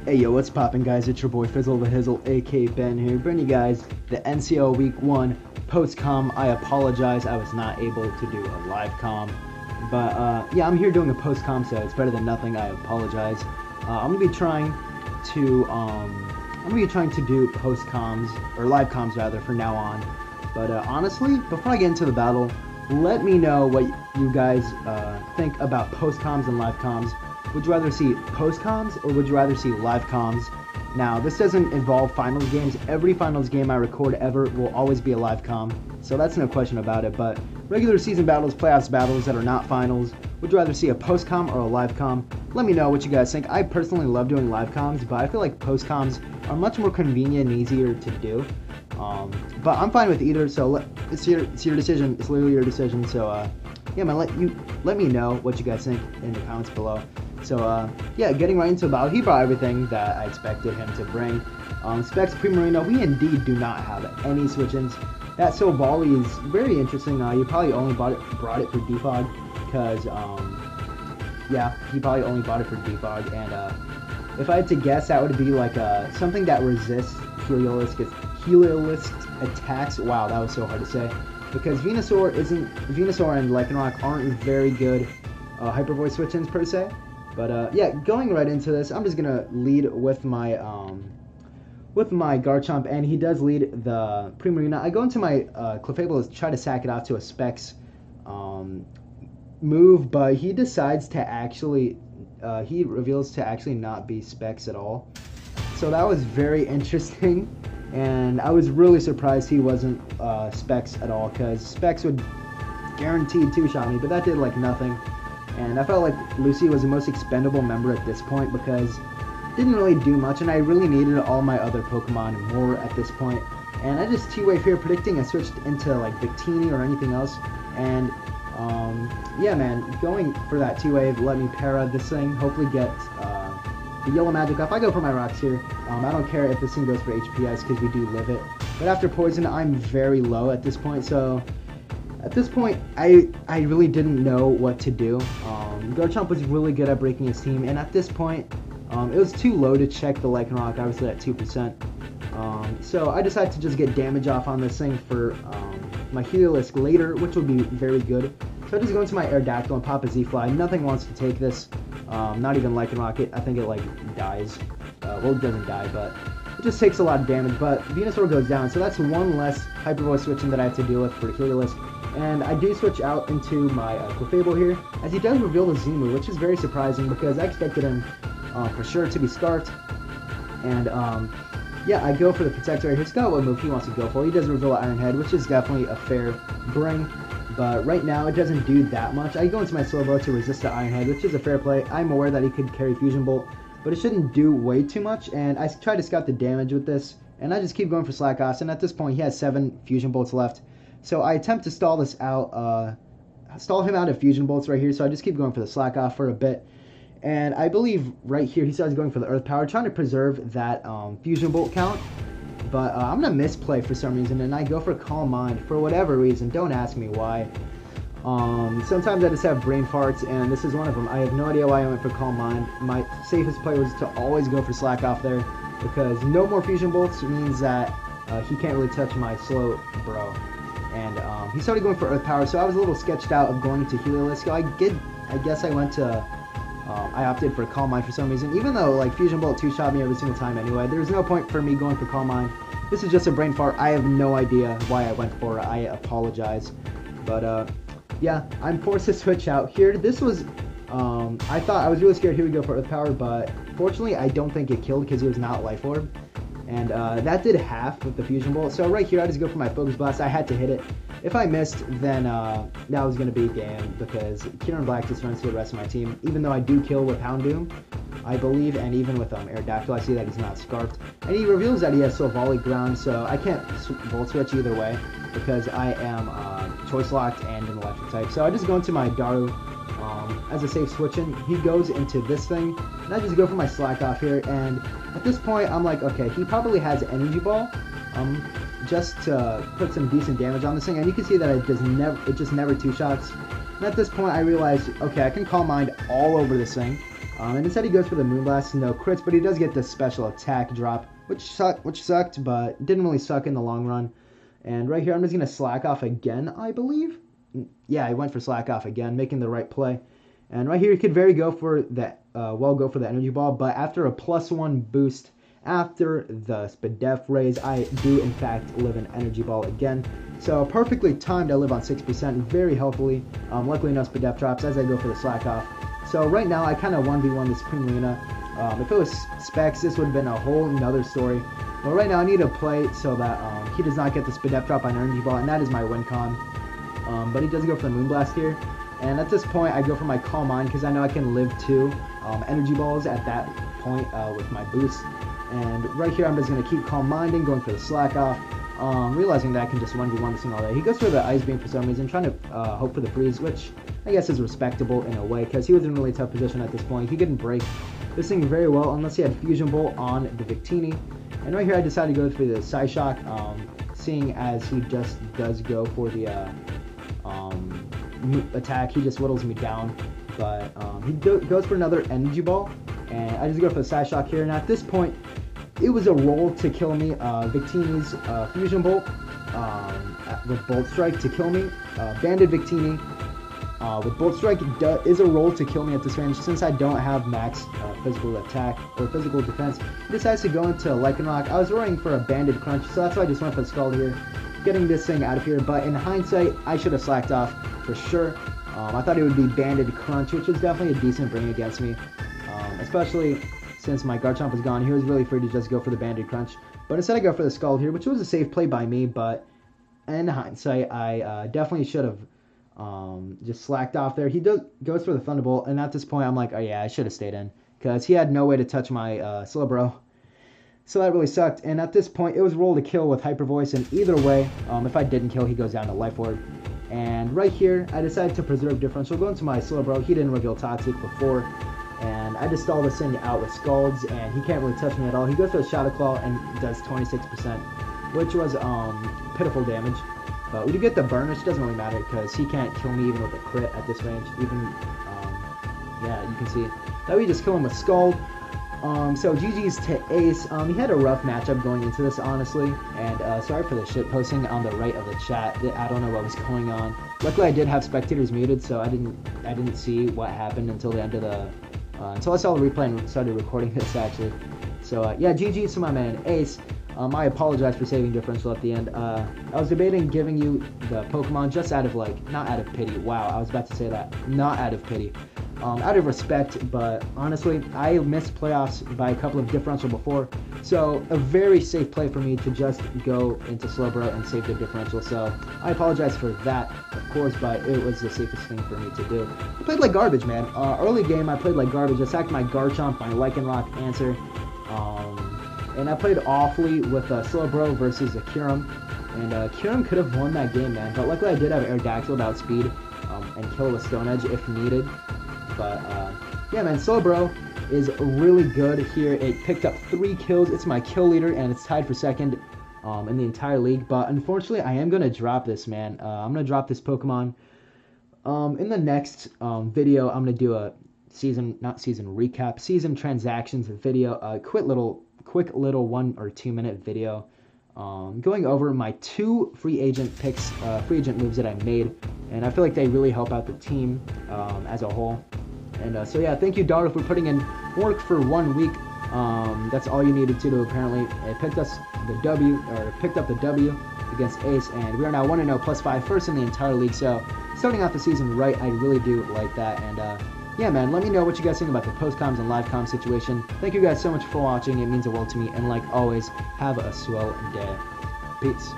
Hey yo, what's poppin' guys? It's your boy FizzleTheHizzle, aka Ben here, bringing you guys the NCL Week 1 post-com. I apologize, I was not able to do a live com, but yeah, I'm here doing a post-com, so it's better than nothing. I apologize. I'm gonna be trying to do post-coms, or live coms rather, from now on. But honestly, before I get into the battle, let me know what you guys think about post-coms and live coms. Would you rather see post-coms or would you rather see live coms? Now, this doesn't involve finals games. Every finals game I record ever will always be a live com, so that's no question about it. But regular season battles, playoffs battles that are not finals, would you rather see a post-com or a live com? Let me know what you guys think. I personally love doing live coms, but I feel like post-coms are much more convenient and easier to do. But I'm fine with either, so it's your decision. It's literally your decision. So yeah, man, let me know what you guys think in the comments below. So yeah, getting right into the battle, he brought everything that I expected him to bring. Specs Pre-Marino, we indeed do not have any switch-ins. That So Volley is very interesting. You probably only brought it for defog, because yeah, he probably only bought it for defog. And if I had to guess, that would be like something that resists Heliolist attacks. Wow, that was so hard to say, because Venusaur and Lycanroc aren't very good Hyper Voice switch-ins per se. But yeah, going right into this, I'm just gonna lead with my Garchomp, and he does lead the Pre-Marina. I go into my Clefable to try to sack it off to a Specs move, but he decides to actually he reveals to actually not be Specs at all. So that was very interesting, and I was really surprised he wasn't Specs at all, because Specs would guaranteed two-shot me, but that did like nothing. And I felt like Lucy was the most expendable member at this point, because it didn't really do much, and I really needed all my other Pokemon more at this point. And I just T-Wave here, predicting I switched into like Victini or anything else. And yeah, man, going for that T-Wave let me para this thing, hopefully get the Yellow Magic off. I go for my rocks here. I don't care if this thing goes for HP Ice, because we do live it. But after Poison, I'm very low at this point, so at this point, I really didn't know what to do. Garchomp was really good at breaking his team, and at this point, it was too low to check the Lycanroc. I was at 2%. So I decided to just get damage off on this thing for my Heliolisk later, which would be very good. So I just go into my Aerodactyl and pop a Z-Fly. Nothing wants to take this, not even Lycanroc. I think it like dies. Well, it doesn't die, but it just takes a lot of damage. But Venusaur goes down, so that's one less Hyper Voice switching that I have to deal with for Heliolisk. And I do switch out into my Clefable here, as he does reveal the Z-move, which is very surprising, because I expected him for sure to be Scarfed. And yeah, I go for the Protector right here. Scott, what move he wants to go for. He does reveal Iron Head, which is definitely a fair bring, but right now it doesn't do that much. I go into my Slowbro to resist the Iron Head, which is a fair play. I'm aware that he could carry Fusion Bolt, but it shouldn't do way too much, and I try to scout the damage with this, and I just keep going for Slack Offs, and at this point he has 7 Fusion Bolts left. So I attempt to stall this out, stall him out of Fusion Bolts right here, so I just keep going for the Slack Off for a bit. And I believe right here he starts going for the Earth Power, trying to preserve that Fusion Bolt count. But I'm going to misplay for some reason, and I go for Calm Mind for whatever reason. Don't ask me why. Sometimes I just have brain farts, and this is one of them. I have no idea why I went for Calm Mind. My safest play was to always go for Slack Off there, because no more Fusion Bolts means that he can't really touch my slow bro. And he started going for Earth Power, so I was a little sketched out of going to Heliolisk. I guess I went to, I opted for Calm Mind for some reason, even though like Fusion Bolt two-shot me every single time anyway. There's no point for me going for Calm Mind. This is just a brain fart. I have no idea why I went for it. I apologize. But yeah, I'm forced to switch out here. This was, I was really scared he would go for Earth Power, but fortunately I don't think it killed, because he was not Life Orb. And that did half with the Fusion Bolt. So right here, I just go for my Focus Blast. I had to hit it. If I missed, then that was going to be a game, because Kieran Black just runs to the rest of my team. Even though I do kill with Houndoom, I believe, and even with Aerodactyl, I see that he's not Scarfed. And he reveals that he has Soul Volley Ground, so I can't Volt Switch either way, because I am Choice Locked and an Electric type. So I just go into my Daru as a safe switch-in. He goes into this thing, and I just go for my Slack Off here, and at this point I'm like, okay, he probably has Energy Ball, just to put some decent damage on this thing, and you can see that it just never two-shots. And at this point I realized, okay, I can Calm Mind all over this thing, And instead he goes for the Moonblast, no crits, but he does get the special attack drop, which sucked, but didn't really suck in the long run. And right here, I'm just going to slack off again, I believe. Yeah, I went for slack off again, making the right play. And right here, you could go for the energy ball, but after a +1 boost, after the Spadef raise, I do in fact live an energy ball again. So perfectly timed, I live on 6%, very healthily. Luckily no Spadef drops as I go for the slack off. So right now, I kind of 1v1 the Supreme Luna. If it was Specs, this would have been a whole nother story. But right now, I need to play so that he does not get the Spadef drop on energy ball, and that is my win con. But he does go for the Moonblast here. And at this point, I go for my Calm Mind because I know I can live 2 energy balls at that point with my boost. And right here, I'm just going to keep Calm Minding, going for the slack off, realizing that I can just 1v1 this thing all day. He goes for the Ice Beam for some reason, trying to hope for the freeze, which I guess is respectable in a way because he was in a really tough position at this point. He couldn't break this thing very well unless he had Fusion Bolt on the Victini. And right here, I decided to go for the Psyshock, seeing as he just does go for the attack. He just whittles me down, but he goes for another energy ball, and I just go for the Psyshock here. And at this point, it was a roll to kill me. Victini's Fusion Bolt with Bolt Strike to kill me. Banded Victini with Bolt Strike is a roll to kill me at this range. Since I don't have max physical attack or physical defense, he decides to go into Lycanroc. I was rolling for a Banded Crunch, so that's why I just went for the Scald here, getting this thing out of here. But in hindsight, I should have slacked off for sure. I thought it would be Banded Crunch, which was definitely a decent bring against me, especially since my Garchomp was gone. He was really free to just go for the Banded Crunch. But instead I go for the Scald here, which was a safe play by me, but in hindsight, I definitely should have just slacked off there. He goes for the Thunderbolt, and at this point, I'm like, oh yeah, I should have stayed in, because he had no way to touch my Slowbro. So that really sucked, and at this point, it was roll to kill with Hyper Voice, and either way, if I didn't kill, he goes down to Life Orb. And right here, I decided to preserve differential, go into my Slowbro. He didn't reveal Toxic before, and I just stall this thing out with Scalds, and he can't really touch me at all. He goes for a Shadow Claw and does 26%, which was pitiful damage. But we do get the burn, which doesn't really matter because he can't kill me even with a crit at this range. Even, yeah, you can see that we just kill him with Scald. So GG's to Ace. He had a rough matchup going into this, honestly, and sorry for the shit posting on the right of the chat. I don't know what was going on. Luckily, I did have spectators muted, so I didn't see what happened until the end of the until I saw the replay and started recording this actually. So yeah, GG's to my man Ace. I apologize for saving differential at the end. I was debating giving you the Pokemon just out of not out of pity. Wow, I was about to say that. Not out of pity. Out of respect, but honestly, I missed playoffs by a couple of differential before, so a very safe play for me to just go into Slowbro and save the differential. So I apologize for that, of course, but it was the safest thing for me to do. I played like garbage, man. Early game, I played like garbage. I sacked my Garchomp, my Lycanroc answer, and I played awfully with Slowbro versus a Kyurem, and Kyurem could have won that game, man. But luckily, I did have Aerodactyl about speed and kill with Stone Edge if needed. But yeah, man, Slowbro is really good here. It picked up 3 kills. It's my kill leader, and it's tied for second in the entire league. But unfortunately, I am going to drop this, man. I'm going to drop this Pokemon. In the next video, I'm going to do a season transactions video. A quick little 1 or 2 minute video going over my 2 free agent picks, free agent moves that I made. And I feel like they really help out the team as a whole. And so yeah, thank you, DARU, for putting in work for 1 week. That's all you needed to do, apparently. It picked up the W against Ace, and we are now 1-0 +5, first in the entire league. So starting off the season right, I really do like that. And yeah, man, let me know what you guys think about the post-coms and live-com situation. Thank you guys so much for watching. It means the world to me. And like always, have a swell day. Peace.